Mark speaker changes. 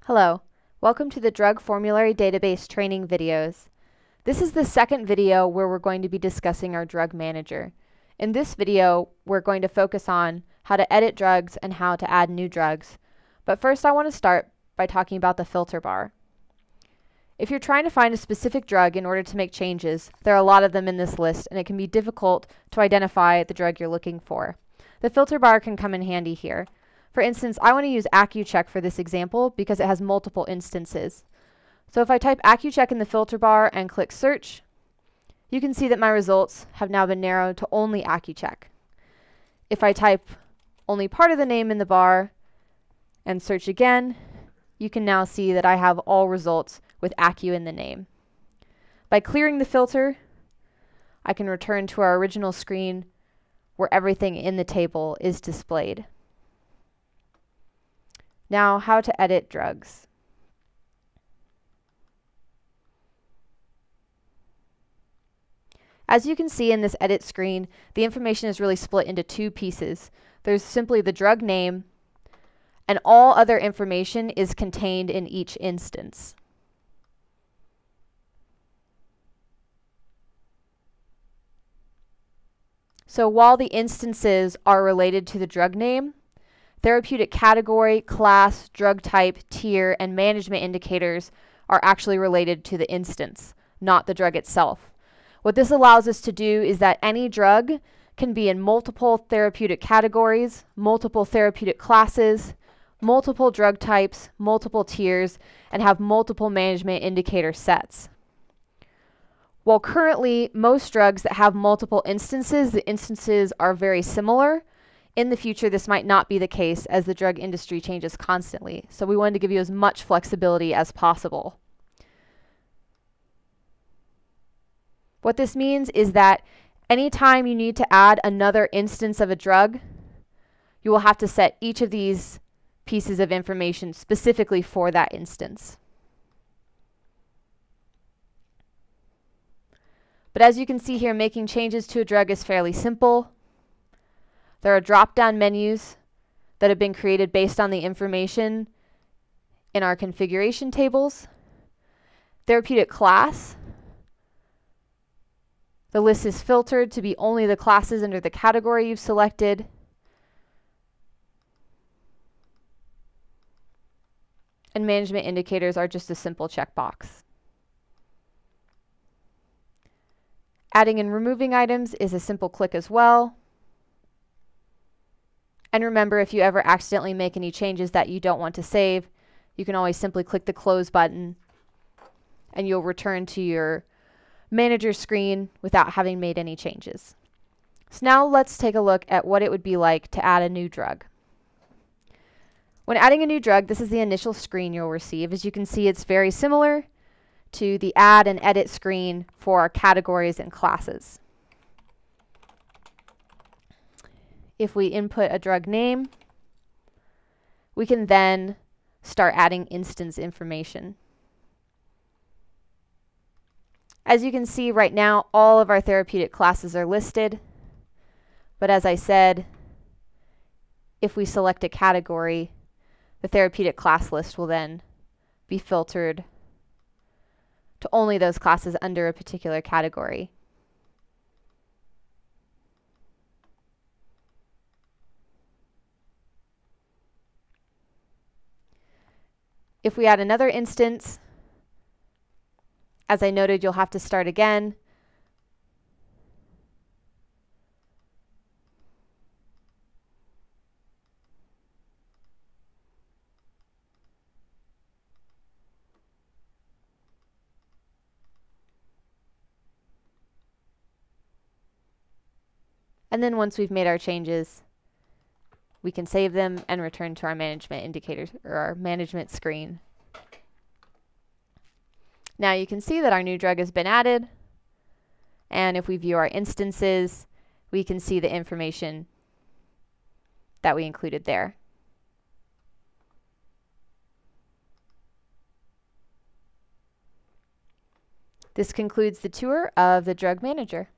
Speaker 1: Hello, welcome to the Drug Formulary Database training videos. This is the second video where we're going to be discussing our drug manager. In this video, we're going to focus on how to edit drugs and how to add new drugs. But first I want to start by talking about the filter bar. If you're trying to find a specific drug in order to make changes, there are a lot of them in this list and it can be difficult to identify the drug you're looking for. The filter bar can come in handy here. For instance, I want to use Accu-Chek for this example because it has multiple instances. So if I type Accu-Chek in the filter bar and click search, you can see that my results have now been narrowed to only Accu-Chek. If I type only part of the name in the bar and search again, you can now see that I have all results with Accu in the name. By clearing the filter, I can return to our original screen where everything in the table is displayed. Now, how to edit drugs. As you can see in this edit screen, the information is really split into two pieces. There's simply the drug name, and all other information is contained in each instance. So while the instances are related to the drug name, therapeutic category, class, drug type, tier, and management indicators are actually related to the instance, not the drug itself. What this allows us to do is that any drug can be in multiple therapeutic categories, multiple therapeutic classes, multiple drug types, multiple tiers, and have multiple management indicator sets. While currently most drugs that have multiple instances, the instances are very similar, in the future, this might not be the case as the drug industry changes constantly. So we wanted to give you as much flexibility as possible. What this means is that anytime you need to add another instance of a drug, you will have to set each of these pieces of information specifically for that instance. But as you can see here, making changes to a drug is fairly simple. There are drop-down menus that have been created based on the information in our configuration tables. Therapeutic class. The list is filtered to be only the classes under the category you've selected. And management indicators are just a simple checkbox. Adding and removing items is a simple click as well. And remember, if you ever accidentally make any changes that you don't want to save, you can always simply click the close button and you'll return to your manager screen without having made any changes. So now let's take a look at what it would be like to add a new drug. When adding a new drug, this is the initial screen you'll receive. As you can see, it's very similar to the add and edit screen for our categories and classes. If we input a drug name, we can then start adding instance information. As you can see right now, all of our therapeutic classes are listed. But as I said, if we select a category, the therapeutic class list will then be filtered to only those classes under a particular category. If we add another instance, as I noted, you'll have to start again. And then once we've made our changes, we can save them and return to our management indicators or our management screen. Now you can see that our new drug has been added. And if we view our instances, we can see the information that we included there. This concludes the tour of the drug manager.